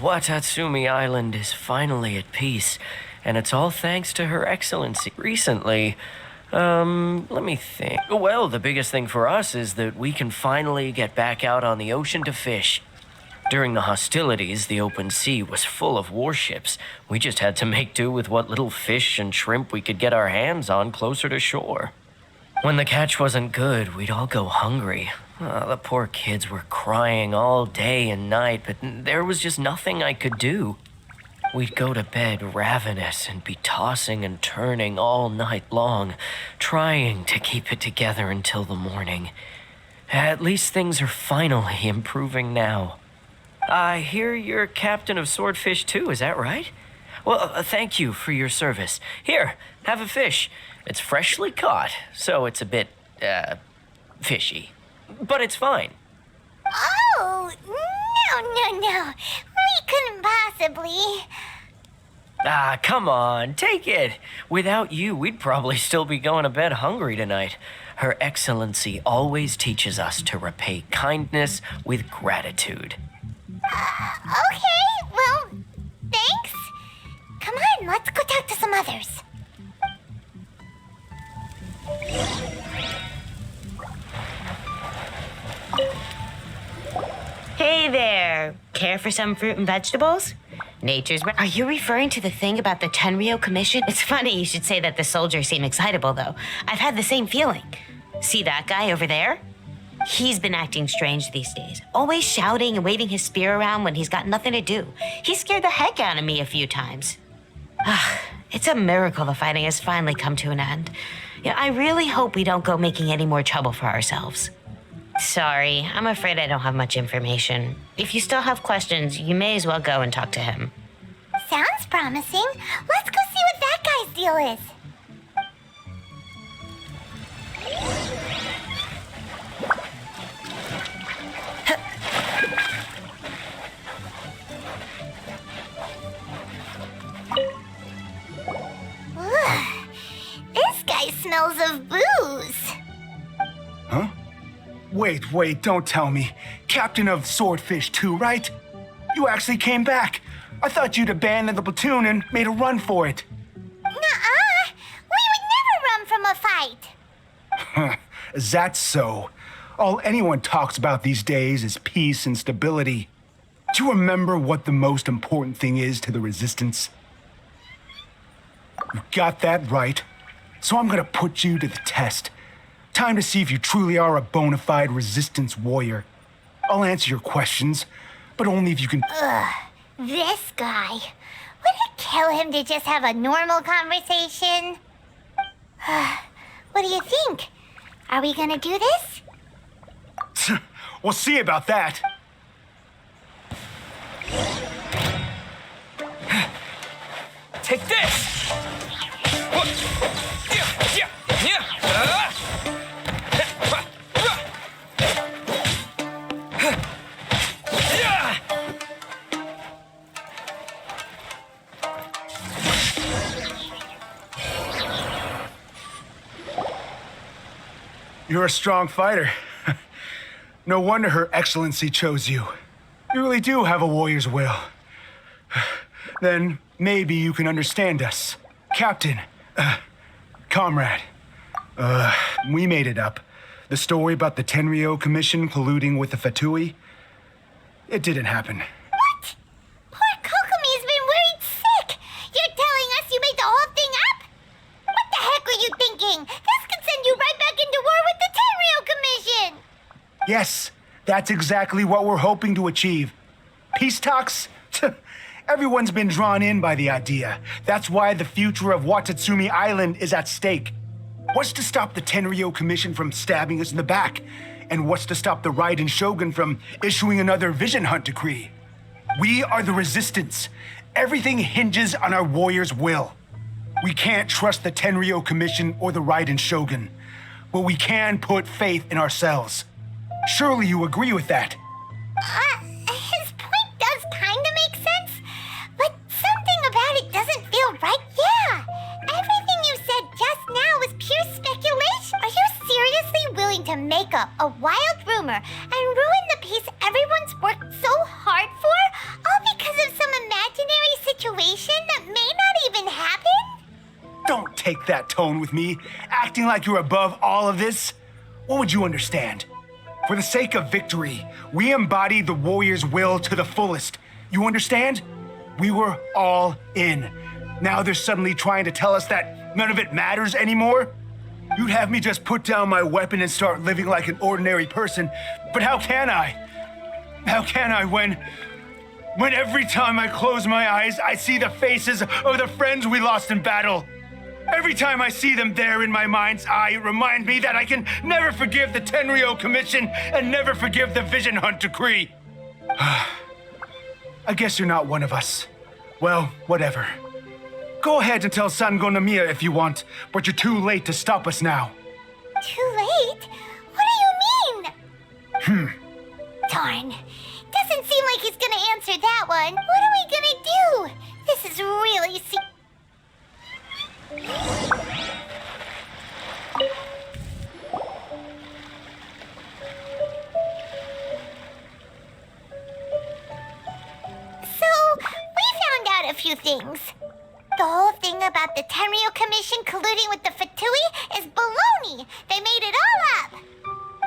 Watatsumi Island is finally at peace, and it's all thanks to Her Excellency. Recently, let me think. Well, the biggest thing for us is that we can finally get back out on the ocean to fish. During the hostilities, the open sea was full of warships. We just had to make do with what little fish and shrimp we could get our hands on closer to shore. When the catch wasn't good, we'd all go hungry. The poor kids were crying all day and night, but there was just nothing I could do. We'd go to bed ravenous and be tossing and turning all night long, trying to keep it together until the morning. At least things are finally improving now. I hear you're captain of Swordfish too, is that right? Well, thank you for your service. Here, have a fish. It's freshly caught, so it's a bit, fishy. But it's fine. Oh, no. We couldn't possibly. Come on, take it. Without you, we'd probably still be going to bed hungry tonight. Her Excellency always teaches us to repay kindness with gratitude. Okay, well, thanks. Come on, let's go talk to some others. Hey there! Care for some fruit and vegetables? Are you referring to the thing about the Tenryo Commission? It's funny you should say that the soldiers seem excitable, though. I've had the same feeling. See that guy over there? He's been acting strange these days. Always shouting and waving his spear around when he's got nothing to do. He scared the heck out of me a few times. It's a miracle the fighting has finally come to an end. Yeah, I really hope we don't go making any more trouble for ourselves. Sorry, I'm afraid I don't have much information. If you still have questions, you may as well go and talk to him. Sounds promising. Let's go see what that guy's deal is. This guy smells of booze. Huh? Wait, don't tell me. Captain of Swordfish 2, right? You actually came back. I thought you'd abandoned the platoon and made a run for it. Nuh-uh. We would never run from a fight. Is that so? All anyone talks about these days is peace and stability. Do you remember what the most important thing is to the Resistance? You got that right. So I'm gonna put you to the test. Time to see if you truly are a bona fide Resistance warrior. I'll answer your questions, but only if you can... This guy. Would it kill him to just have a normal conversation? What do you think? Are we gonna do this? We'll see about that. Take this! You're a strong fighter. No wonder Her Excellency chose you. You really do have a warrior's will. Then maybe you can understand us. Captain, comrade. We made it up. The story about the Tenryo Commission colluding with the Fatui, it didn't happen. What? Poor Kokomi's been worried sick. You're telling us you made the whole thing up? What the heck were you thinking? This could send you right back into war with the Tenryo Commission. Yes, that's exactly what we're hoping to achieve. Peace talks? Everyone's been drawn in by the idea. That's why the future of Watatsumi Island is at stake. What's to stop the Tenryo Commission from stabbing us in the back? And what's to stop the Raiden Shogun from issuing another Vision Hunt decree? We are the Resistance. Everything hinges on our warrior's will. We can't trust the Tenryo Commission or the Raiden Shogun, but we can put faith in ourselves. Surely you agree with that? His point does kind of make sense, but something about it doesn't feel right. Yeah, everything you said just now was pure speculation. Are you seriously willing to make up a wild rumor and ruin the peace everyone's worked so hard for, all because of some take that tone with me, acting like you're above all of this, what would you understand? For the sake of victory, we embodied the warrior's will to the fullest. You understand? We were all in. Now they're suddenly trying to tell us that none of it matters anymore? You'd have me just put down my weapon and start living like an ordinary person, but how can I? How can I when every time I close my eyes, I see the faces of the friends we lost in battle? Every time I see them there in my mind's eye, it reminds me that I can never forgive the Tenryo Commission and never forgive the Vision Hunt Decree. I guess you're not one of us. Well, whatever. Go ahead and tell Sango Nomiya if you want, but you're too late to stop us now. Too late? What do you mean? Darn. Doesn't seem like he's gonna answer that one. What are we gonna do? This is really a few things. The whole thing about the Tenryo Commission colluding with the Fatui is baloney. They made it all up.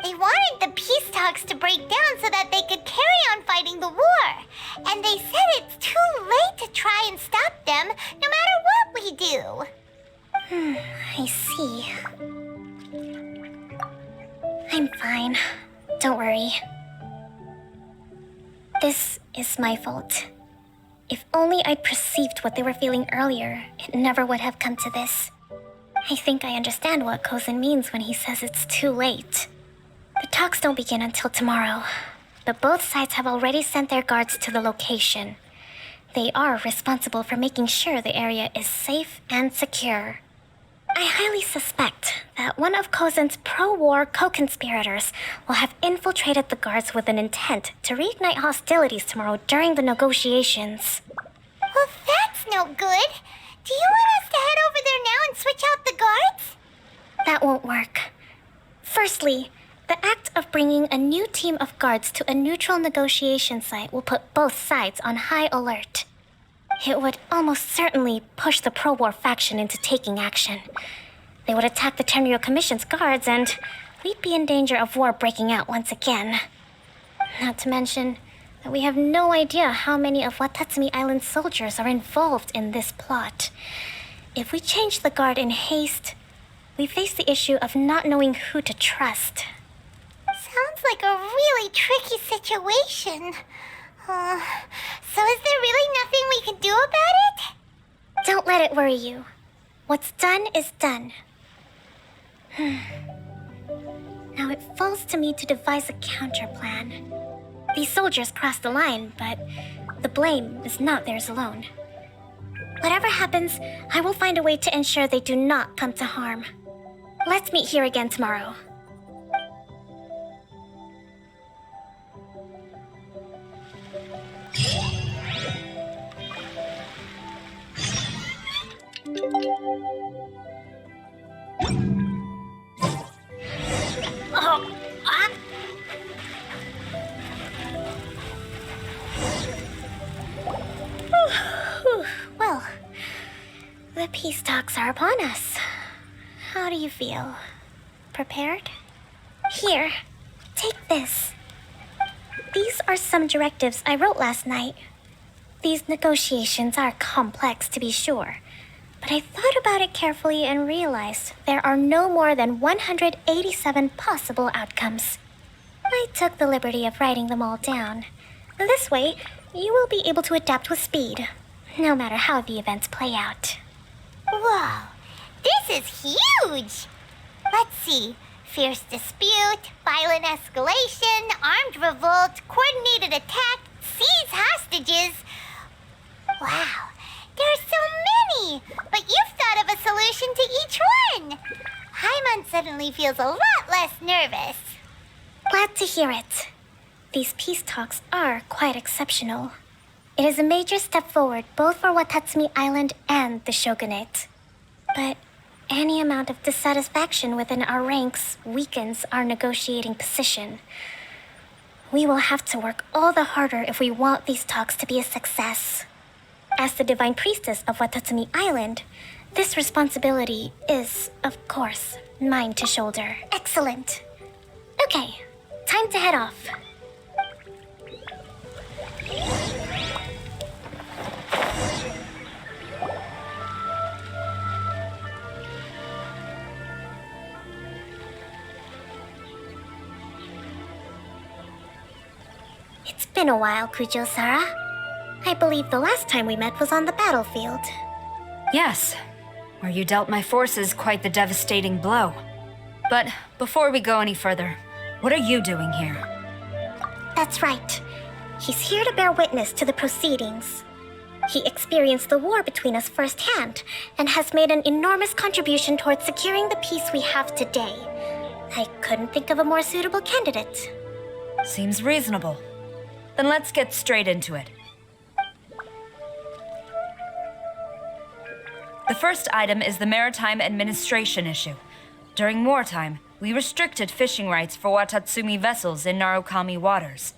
They wanted the peace talks to break down so that they could carry on fighting the war. And they said it's too late to try and stop them, no matter what we do. I see. I'm fine. Don't worry. This is my fault. If only I'd perceived what they were feeling earlier, it never would have come to this. I think I understand what Kozin means when he says it's too late. The talks don't begin until tomorrow, but both sides have already sent their guards to the location. They are responsible for making sure the area is safe and secure. I highly suspect that one of Kozin's pro-war co-conspirators will have infiltrated the guards with an intent to reignite hostilities tomorrow during the negotiations. Well, that's no good. Do you want us to head over there now and switch out the guards? That won't work. Firstly, the act of bringing a new team of guards to a neutral negotiation site will put both sides on high alert. It would almost certainly push the pro-war faction into taking action. They would attack the Tenryo Commission's guards, and we'd be in danger of war breaking out once again. Not to mention that we have no idea how many of Watatsumi Island's soldiers are involved in this plot. If we change the guard in haste, we face the issue of not knowing who to trust. Sounds like a really tricky situation. So is there really nothing we can do about it? Don't let it worry you. What's done is done. Now it falls to me to devise a counterplan. These soldiers crossed the line, but the blame is not theirs alone. Whatever happens, I will find a way to ensure they do not come to harm. Let's meet here again tomorrow. Well, the peace talks are upon us. How do you feel? Prepared? Here, take this. These are some directives I wrote last night. These negotiations are complex, to be sure, but I thought about it carefully and realized there are no more than 187 possible outcomes. I took the liberty of writing them all down. This way, you will be able to adapt with speed, no matter how the events play out. Whoa, this is huge! Let's see. Fierce dispute, violent escalation, armed revolt, coordinated attack, seize hostages. Wow, there are so many! But you've thought of a solution to each one! Hyman suddenly feels a lot less nervous. Glad to hear it. These peace talks are quite exceptional. It is a major step forward both for Watatsumi Island and the Shogunate. But any amount of dissatisfaction within our ranks weakens our negotiating position. We will have to work all the harder if we want these talks to be a success. As the Divine Priestess of Watatsumi Island, This responsibility is, of course, mine to shoulder. Excellent. Okay, time to head off. It's been a while, Kujo-Sara. I believe the last time we met was on the battlefield. Yes, where you dealt my forces quite the devastating blow. But before we go any further, what are you doing here? That's right. He's here to bear witness to the proceedings. He experienced the war between us firsthand and has made an enormous contribution towards securing the peace we have today. I couldn't think of a more suitable candidate. Seems reasonable. Then let's get straight into it. The first item is the Maritime Administration issue. During wartime, we restricted fishing rights for Watatsumi vessels in Narukami waters.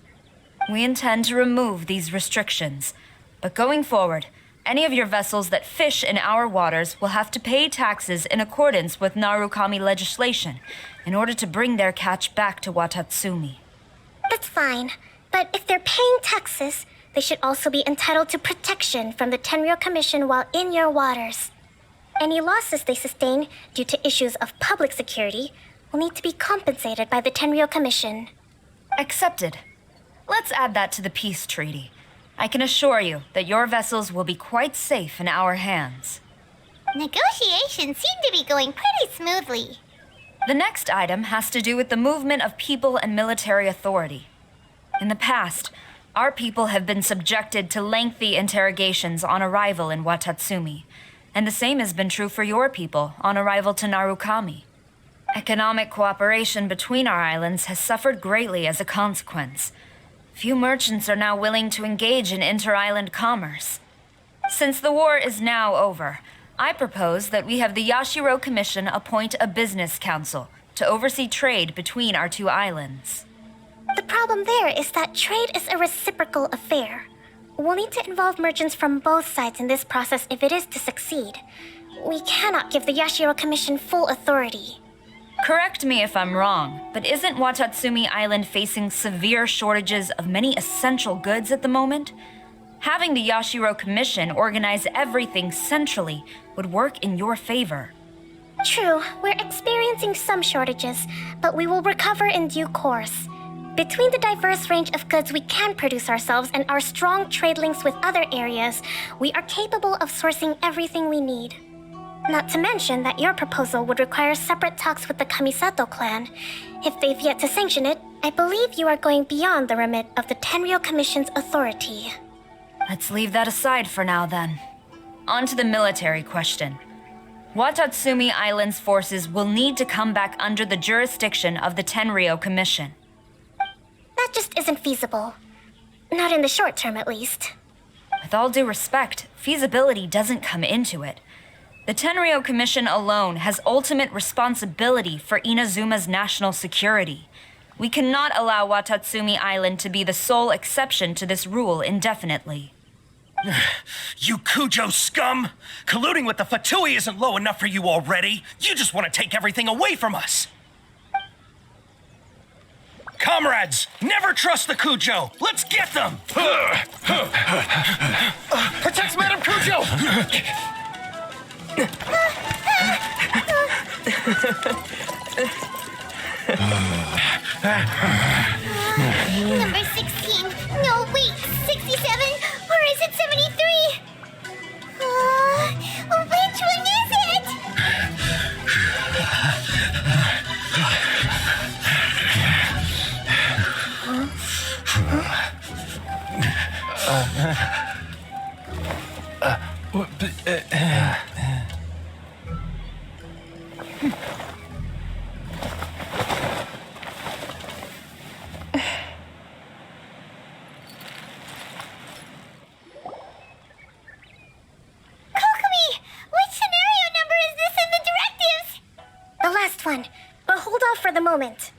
We intend to remove these restrictions, but going forward, any of your vessels that fish in our waters will have to pay taxes in accordance with Narukami legislation in order to bring their catch back to Watatsumi. That's fine, but if they're paying taxes, they should also be entitled to protection from the Tenryou Commission while in your waters. Any losses they sustain due to issues of public security will need to be compensated by the Tenryou Commission. Accepted. Let's add that to the peace treaty. I can assure you that your vessels will be quite safe in our hands. Negotiations seem to be going pretty smoothly. The next item has to do with the movement of people and military authority. In the past, our people have been subjected to lengthy interrogations on arrival in Watatsumi, and the same has been true for your people on arrival to Narukami. Economic cooperation between our islands has suffered greatly as a consequence. Few merchants are now willing to engage in inter-island commerce. Since the war is now over, I propose that we have the Yashiro Commission appoint a business council to oversee trade between our two islands. The problem there is that trade is a reciprocal affair. We'll need to involve merchants from both sides in this process if it is to succeed. We cannot give the Yashiro Commission full authority. Correct me if I'm wrong, but isn't Watatsumi Island facing severe shortages of many essential goods at the moment? Having the Yashiro Commission organize everything centrally would work in your favor. True, we're experiencing some shortages, but we will recover in due course. Between the diverse range of goods we can produce ourselves and our strong trade links with other areas, we are capable of sourcing everything we need. Not to mention that your proposal would require separate talks with the Kamisato clan. If they've yet to sanction it, I believe you are going beyond the remit of the Tenryou Commission's authority. Let's leave that aside for now, then. On to the military question. Watatsumi Island's forces will need to come back under the jurisdiction of the Tenryou Commission. That just isn't feasible. Not in the short term, at least. With all due respect, feasibility doesn't come into it. The Tenryou Commission alone has ultimate responsibility for Inazuma's national security. We cannot allow Watatsumi Island to be the sole exception to this rule indefinitely. You Kujo scum! Colluding with the Fatui isn't low enough for you already. You just want to take everything away from us. Comrades, never trust the Kujo. Let's get them! Protect Madame Kujo! Number 16. No, wait. 67? Or is it 73? Which one is it? Kokomi! Which scenario number is this in the directives? The last one, but hold off for the moment.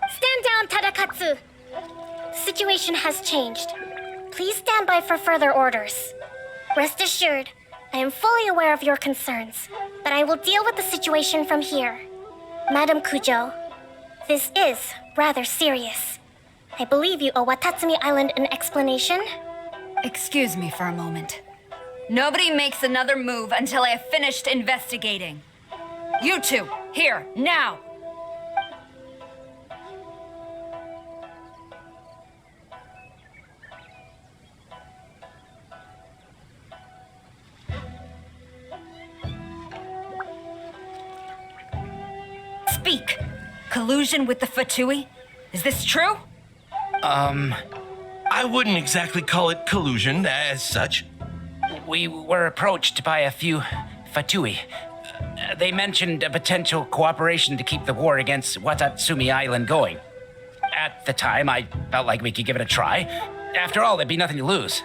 Stand down, Tadakatsu! The situation has changed. Please stand by for further orders. Rest assured, I am fully aware of your concerns, but I will deal with the situation from here. Madam Kujo, this is rather serious. I believe you owe Watatsumi Island an explanation. Excuse me for a moment. Nobody makes another move until I have finished investigating. You two, here, now! Speak! Collusion with the Fatui? Is this true? I wouldn't exactly call it collusion as such. We were approached by a few Fatui. They mentioned a potential cooperation to keep the war against Watatsumi Island going. At the time, I felt like we could give it a try. After all, there'd be nothing to lose.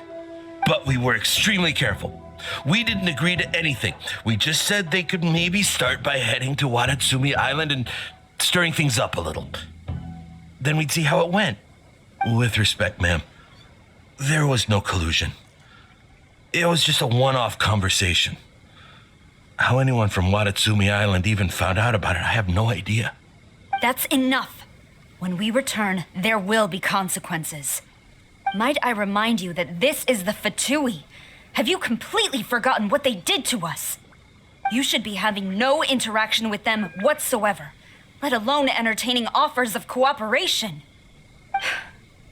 But we were extremely careful. We didn't agree to anything. We just said they could maybe start by heading to Watatsumi Island and stirring things up a little. Then we'd see how it went. With respect, ma'am, there was no collusion. It was just a one-off conversation. How anyone from Watatsumi Island even found out about it, I have no idea. That's enough. When we return, there will be consequences. Might I remind you that this is the Fatui? Have you completely forgotten what they did to us? You should be having no interaction with them whatsoever, let alone entertaining offers of cooperation.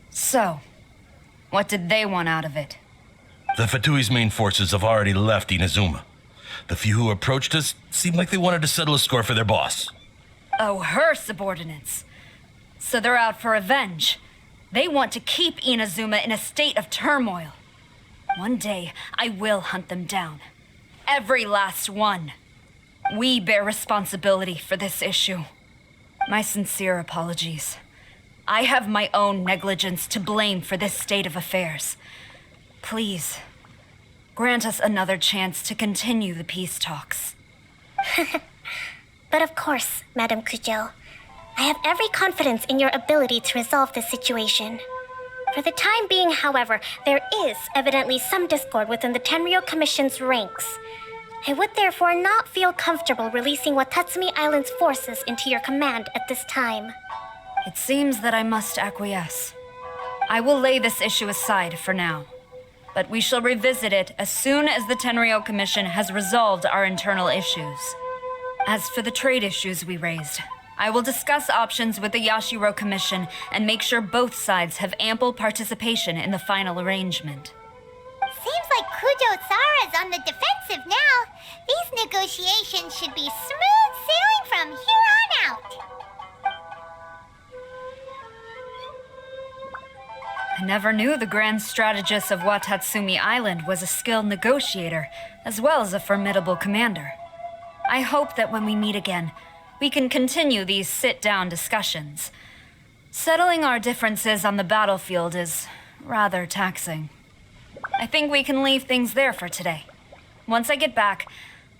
So, what did they want out of it? The Fatui's main forces have already left Inazuma. The few who approached us seemed like they wanted to settle a score for their boss. Oh, her subordinates. So they're out for revenge. They want to keep Inazuma in a state of turmoil. One day, I will hunt them down. Every last one. We bear responsibility for this issue. My sincere apologies. I have my own negligence to blame for this state of affairs. Please, grant us another chance to continue the peace talks. But of course, Madam Kujo, I have every confidence in your ability to resolve this situation. For the time being, however, there is evidently some discord within the Tenryou Commission's ranks. I would therefore not feel comfortable releasing Watatsumi Island's forces into your command at this time. It seems that I must acquiesce. I will lay this issue aside for now, but we shall revisit it as soon as the Tenryou Commission has resolved our internal issues. As for the trade issues we raised, I will discuss options with the Yashiro Commission and make sure both sides have ample participation in the final arrangement. Seems like Kujo-sara's on the defensive now. These negotiations should be smooth sailing from here on out. I never knew the grand strategist of Watatsumi Island was a skilled negotiator, as well as a formidable commander. I hope that when we meet again, we can continue these sit-down discussions. Settling our differences on the battlefield is rather taxing. I think we can leave things there for today. Once I get back,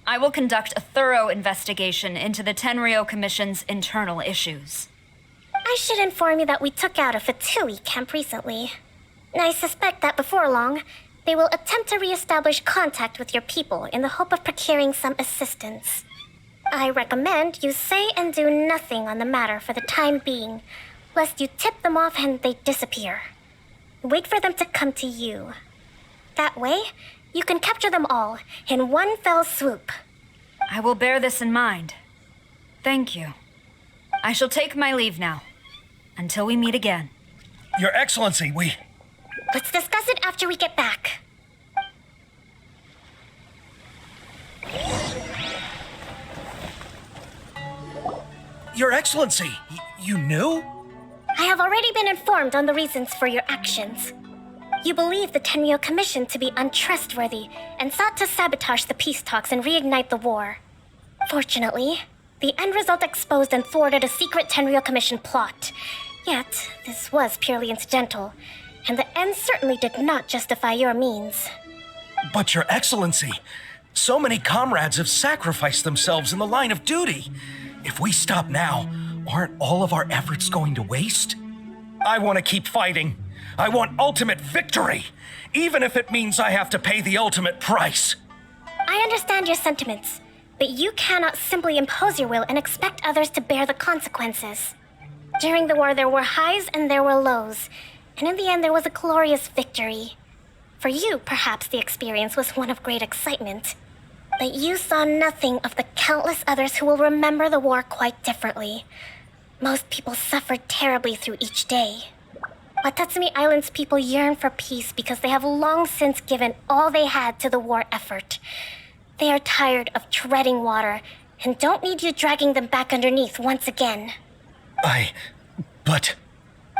I will conduct a thorough investigation into the Tenryou Commission's internal issues. I should inform you that we took out a Fatui camp recently. I suspect that before long, they will attempt to re-establish contact with your people in the hope of procuring some assistance. I recommend you say and do nothing on the matter for the time being, lest you tip them off and they disappear. Wait for them to come to you. That way, you can capture them all in one fell swoop. I will bear this in mind. Thank you. I shall take my leave now. Until we meet again. Your Excellency, Let's discuss it after we get back. Your Excellency, you knew? I have already been informed on the reasons for your actions. You believe the Tenryou Commission to be untrustworthy and sought to sabotage the peace talks and reignite the war. Fortunately, the end result exposed and thwarted a secret Tenryou Commission plot. Yet, this was purely incidental, and the end certainly did not justify your means. But Your Excellency, so many comrades have sacrificed themselves in the line of duty. If we stop now, aren't all of our efforts going to waste? I want to keep fighting. I want ultimate victory, even if it means I have to pay the ultimate price. I understand your sentiments, but you cannot simply impose your will and expect others to bear the consequences. During the war, there were highs and there were lows, and in the end, there was a glorious victory. For you, perhaps the experience was one of great excitement, but you saw nothing of the countless others who will remember the war quite differently. Most people suffered terribly through each day. Watatsumi Island's people yearn for peace because they have long since given all they had to the war effort. They are tired of treading water and don't need you dragging them back underneath once again. But...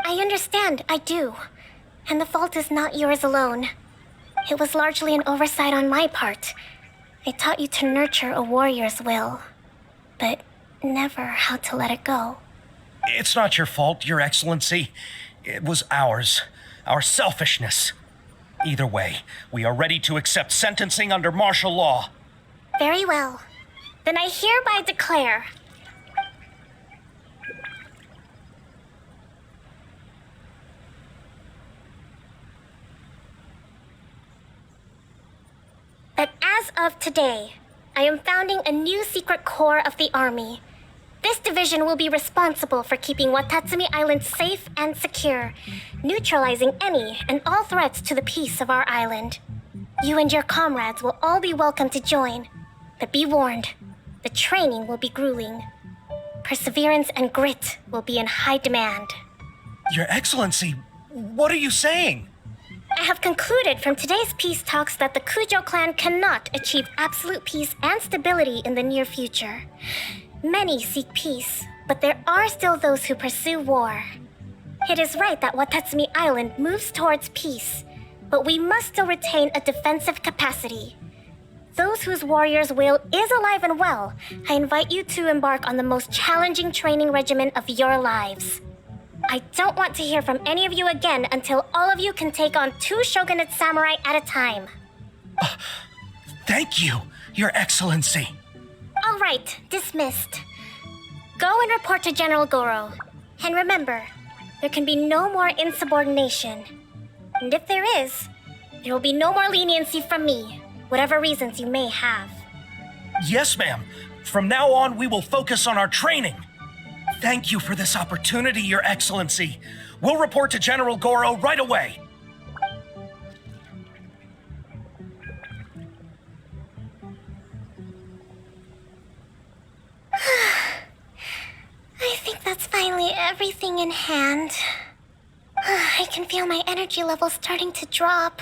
I understand, I do. And the fault is not yours alone. It was largely an oversight on my part. I taught you to nurture a warrior's will, but never how to let it go. It's not your fault, Your Excellency. It was ours. Our selfishness. Either way, we are ready to accept sentencing under martial law. Very well. Then I hereby declare... that as of today, I am founding a new secret corps of the army. This division will be responsible for keeping Watatsumi Island safe and secure, neutralizing any and all threats to the peace of our island. You and your comrades will all be welcome to join, but be warned, the training will be grueling. Perseverance and grit will be in high demand. Your Excellency, what are you saying? I have concluded from today's peace talks that the Kujo clan cannot achieve absolute peace and stability in the near future. Many seek peace, but there are still those who pursue war. It is right that Watatsumi Island moves towards peace, but we must still retain a defensive capacity. Those whose warrior's will is alive and well, I invite you to embark on the most challenging training regimen of your lives. I don't want to hear from any of you again until all of you can take on 2 shogunate samurai at a time. Thank you, Your Excellency. All right, dismissed. Go and report to General Goro. And remember, there can be no more insubordination. And if there is, there will be no more leniency from me, whatever reasons you may have. Yes, ma'am. From now on, we will focus on our training. Thank you for this opportunity, Your Excellency. We'll report to General Goro right away. I think that's finally everything in hand. I can feel my energy levels starting to drop.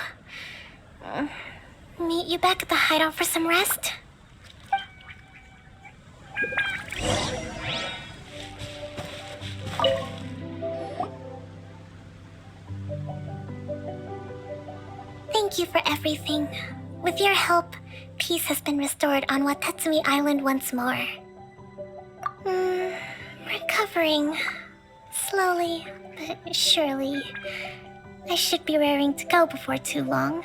Meet you back at the hideout for some rest? Thank you for everything. With your help, peace has been restored on Watatsumi Island once more. Recovering. Slowly, but surely. I should be raring to go before too long.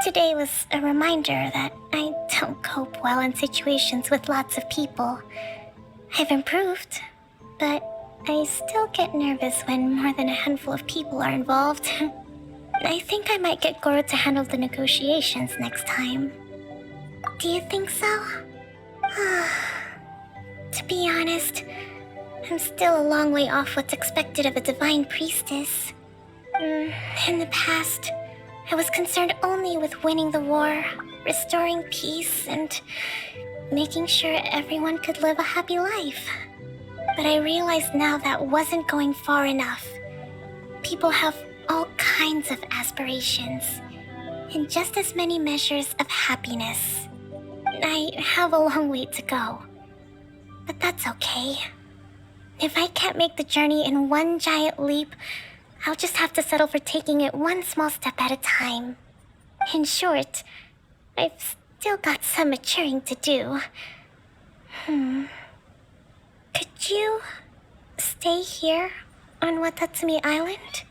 Today was a reminder that I don't cope well in situations with lots of people. I've improved, but I still get nervous when more than a handful of people are involved. I think I might get Goro to handle the negotiations next time. Do you think so? To be honest, I'm still a long way off what's expected of a divine priestess. In the past, I was concerned only with winning the war, restoring peace, and making sure everyone could live a happy life. But I realized now that wasn't going far enough. People have all kinds of aspirations, and just as many measures of happiness. I have a long way to go, but that's okay. If I can't make the journey in one giant leap, I'll just have to settle for taking it one small step at a time. In short, I've still got some maturing to do. Could you stay here on Watatsumi Island?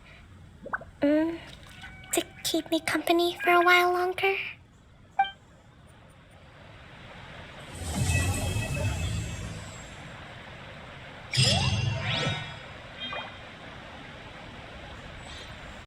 To keep me company for a while longer?